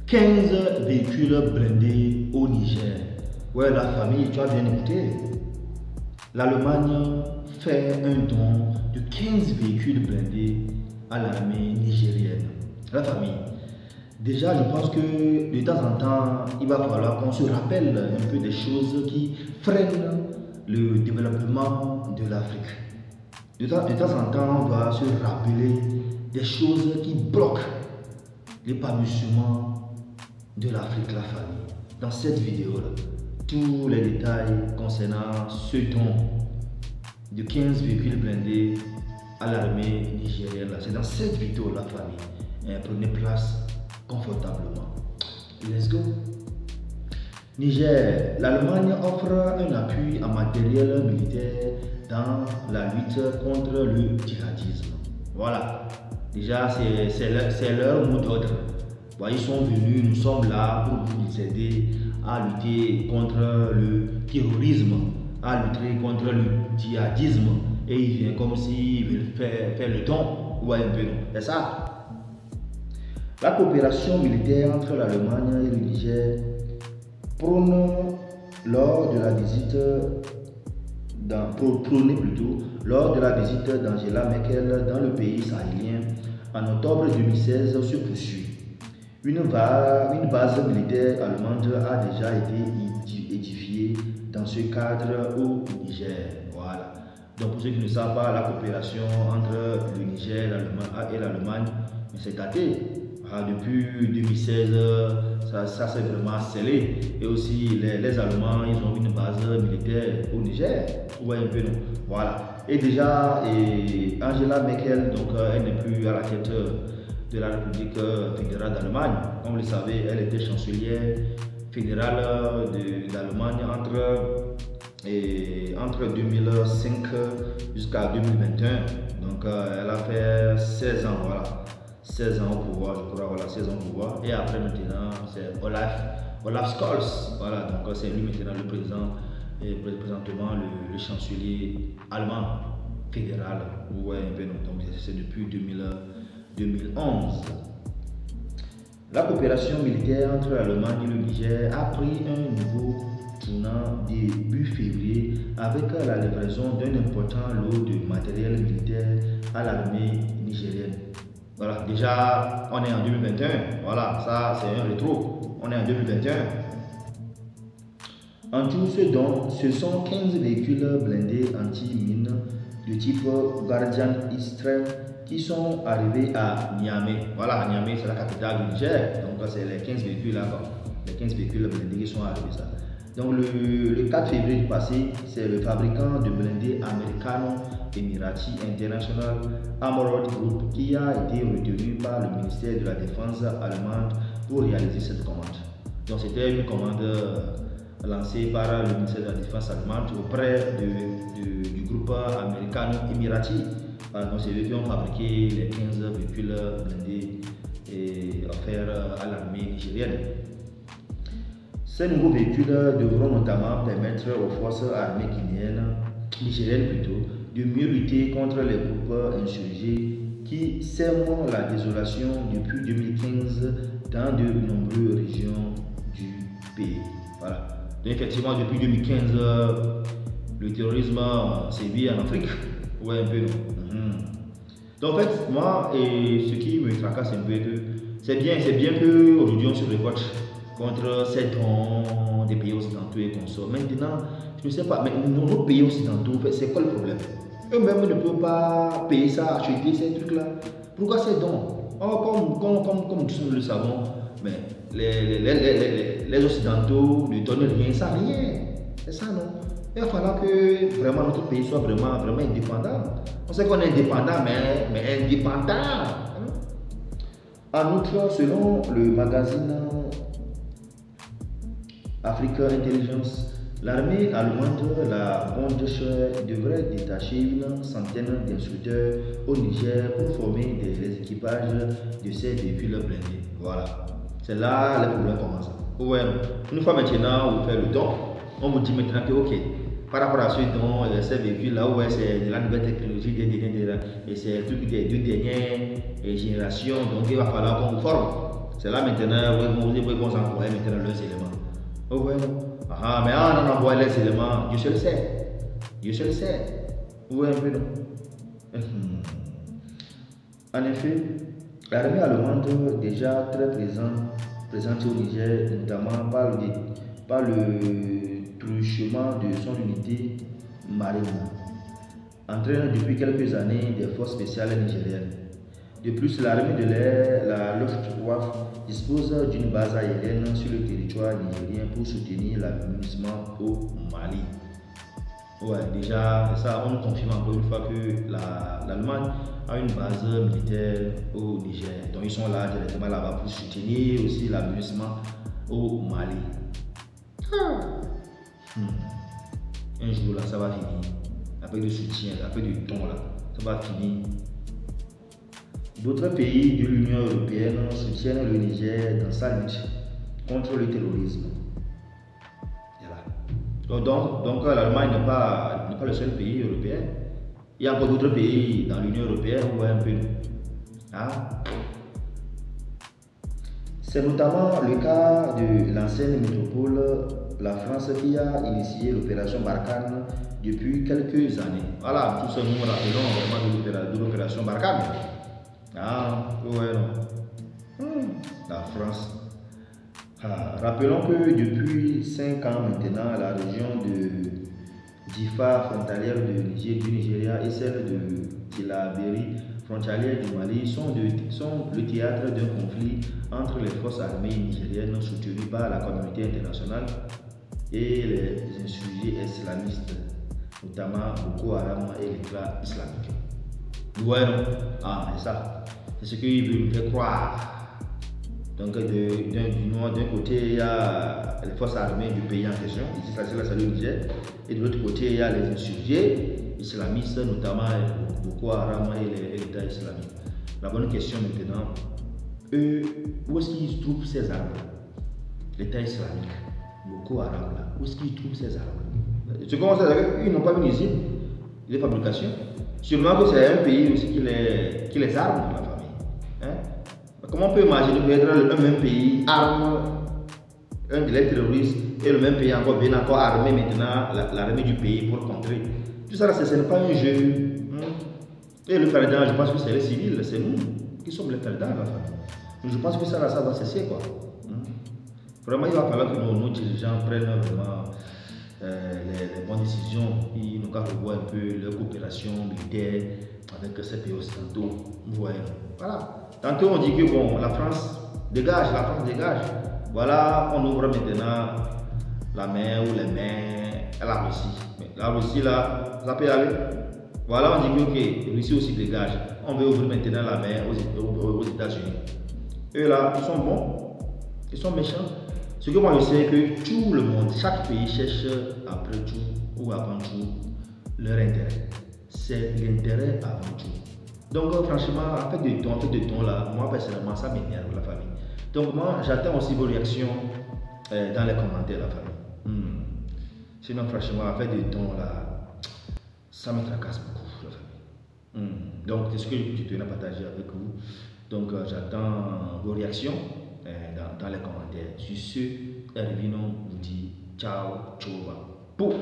15 véhicules blindés au Niger. Ouais, la famille, tu as bien écouté. L'Allemagne fait un don de 15 véhicules blindés à l'armée nigérienne. La famille. Déjà, je pense que de temps en temps, il va falloir qu'on se rappelle un peu des choses qui freinent le développement de l'Afrique. De temps en temps, on doit se rappeler des choses qui bloquent l'épanouissement de l'Afrique, la famille. Dans cette vidéo-là, tous les détails concernant ce don de 15 véhicules blindés à l'armée nigérienne, c'est dans cette vidéo, la famille. Prenez place confortablement. Let's go. Niger, l'Allemagne offre un appui en matériel militaire dans la lutte contre le djihadisme. Voilà. Déjà, c'est leur mot d'ordre. Bon, ils sont venus, nous sommes là pour vous aider à lutter contre le terrorisme, à lutter contre le djihadisme. Et ils viennent comme s'ils veulent faire le don. Ouais, un peu non. C'est ça. La coopération militaire entre l'Allemagne et le Niger prônée lors de la visite d'Angela Merkel dans le pays sahélien en octobre 2016 se poursuit. Une base militaire allemande a déjà été édifiée dans ce cadre au Niger. Voilà. Donc pour ceux qui ne savent pas, la coopération entre le Niger et l'Allemagne, c'est daté. Depuis 2016, ça s'est vraiment scellé. Et aussi, les Allemands, ils ont une base militaire au Niger. Ouais, un peu non. Voilà. Et déjà, Angela Merkel, donc, elle n'est plus à la tête de la République fédérale d'Allemagne. Comme vous le savez, elle était chancelière fédérale d'Allemagne entre 2005 jusqu'à 2021. Donc, elle a fait 16 ans, voilà. 16 ans au pouvoir, je crois, voilà, 16 ans au pouvoir. Et après, maintenant, c'est Olaf Scholz. Voilà, donc c'est lui maintenant le président, et présentement le chancelier allemand fédéral. Ouais, un peu non, donc c'est depuis 2011. La coopération militaire entre l'Allemagne et le Niger a pris un nouveau tournant début février avec la livraison d'un important lot de matériel militaire à l'armée nigérienne. Voilà, déjà on est en 2021, voilà, ça c'est un rétro, on est en 2021. En tout, ce sont 15 véhicules blindés anti-mines de type Guardian Extreme qui sont arrivés à Niamey. Voilà, à Niamey c'est la capitale du Niger, donc c'est les 15 véhicules là, les 15 véhicules blindés qui sont arrivés ça. Donc le 4 février passé, c'est le fabricant de blindés américano-émirati International Armored Group qui a été retenu par le ministère de la Défense allemande pour réaliser cette commande. Donc c'était une commande lancée par le ministère de la Défense allemande auprès du groupe américano-émirati. Donc c'est eux qui ont fabriqué les 15 véhicules blindés et offerts à l'armée nigérienne. Ces nouveaux véhicules devront notamment permettre aux forces armées nigériennes de mieux lutter contre les groupes insurgés qui sèment la désolation depuis 2015 dans de nombreuses régions du pays. Voilà. Donc effectivement, depuis 2015, le terrorisme sévit en Afrique. Ouais, un peu non. Donc en fait, moi, ce qui me tracasse un peu, c'est bien qu'aujourd'hui on se révolte contre ces dons des pays occidentaux et consorts. Maintenant, je ne sais pas, mais nos pays occidentaux, c'est quoi le problème? Eux-mêmes ne peuvent pas payer ça, acheter ces trucs-là. Pourquoi ces dons? Comme tous nous le savons, mais les occidentaux ne donnent rien, ça rien. C'est ça, non? Il va falloir que vraiment notre pays soit vraiment indépendant. On sait qu'on est indépendant, mais indépendant. En outre, selon le magazine Africa Intelligence, l'armée allemande, la Bundeswehr, devrait détacher une centaine d'instructeurs au Niger pour former les équipages de ces véhicules blindés. Voilà. C'est là les problèmes commencent. Ouais. Une fois maintenant, vous faites le don, on vous dit maintenant que ok, par rapport à ce don, ces véhicules-là, ouais, c'est de la nouvelle technologie, et c'est le truc des deux dernières générations, donc il va falloir qu'on vous forme. C'est là maintenant, vous envoyer maintenant leurs éléments. Vous voyez, ah, mais on envoie les éléments, Dieu seul sait. Dieu seul sait. Vous voyez un peu, non? En effet, l'armée allemande déjà très présente au Niger, notamment par le truchement de son unité marine, entraîne depuis quelques années des forces spéciales nigériennes. De plus, l'armée de l'air, la Luftwaffe, dispose d'une base aérienne sur le territoire nigérien pour soutenir l'aménagement au Mali. Ouais, déjà, ça, on confirme encore une fois que l'Allemagne a une base militaire au Niger. Donc, ils sont là directement là-bas pour soutenir aussi l'aménagement au Mali. Un jour, là, ça va finir. Avec du soutien, avec du ton, là, ça va finir. D'autres pays de l'Union européenne soutiennent le Niger dans sa lutte contre le terrorisme. Voilà. Donc l'Allemagne n'est pas le seul pays européen. Il y a encore d'autres pays dans l'Union européenne, on voit un peu. Ah. C'est notamment le cas de l'ancienne métropole, la France, qui a initié l'opération Barkhane depuis quelques années. Voilà, tout ça nous rappelons vraiment de l'opération Barkhane. Ah, ouais, non. La France. Ah, rappelons que depuis 5 ans maintenant, la région de Difa, frontalière du Nigeria, et celle de Tillabéri, frontalière du Mali, sont le théâtre d'un conflit entre les forces armées nigériennes soutenues par la communauté internationale et les insurgés islamistes, notamment Boko Haram et l'État islamique. Ouais, non. Ah, c'est ça. C'est ce qu'il veut nous faire croire. Donc, d'un côté, il y a les forces armées du pays en question, ici, c'est le Niger, et de l'autre côté, il y a les insurgés islamistes, notamment Boko Haram et l'État islamique. La bonne question maintenant, où est-ce qu'ils trouvent ces armes? L'État islamique, Boko Haram, là, où est-ce qu'ils trouvent ces armes? Ce qu'on sait, ils n'ont pas une usine de fabrication. Sûrement que c'est un pays aussi qui les arme, la famille. Hein? Comment on peut imaginer que le même pays arme un des terroristes et le même pays encore bien encore armé maintenant l'armée du pays pour contrer? Tout ça, ce n'est pas un jeu. Et le perdant, je pense que c'est les civils, c'est nous qui sommes les perdants, la famille. Je pense que ça va cesser, quoi. Vraiment, il va falloir que nos dirigeants prennent vraiment les bonnes décisions. Ils nous revoient un peu leur coopération militaire avec ces pays occidentaux. Voilà. Tantôt on dit que bon, la France dégage. Voilà, on ouvre maintenant la mer ou les mers à la Russie. Mais la Russie là, ça peut aller. Voilà, on dit que ok, la Russie aussi dégage. On veut ouvrir maintenant la mer aux États-Unis. Eux là, ils sont bons, ils sont méchants. Ce que moi je sais que tout le monde, chaque pays cherche après tout ou avant tout leur intérêt. C'est l'intérêt avant tout. Donc franchement, avec des tons là, moi personnellement ça m'énerve la famille. Donc moi j'attends aussi vos réactions dans les commentaires la famille. Sinon franchement, avec des tons là, ça me tracasse beaucoup la famille. Donc c'est ce que je tenais à partager avec vous. Donc j'attends vos réactions dans les commentaires. Sur ce, Ervino vous dit ciao, ciao, pou.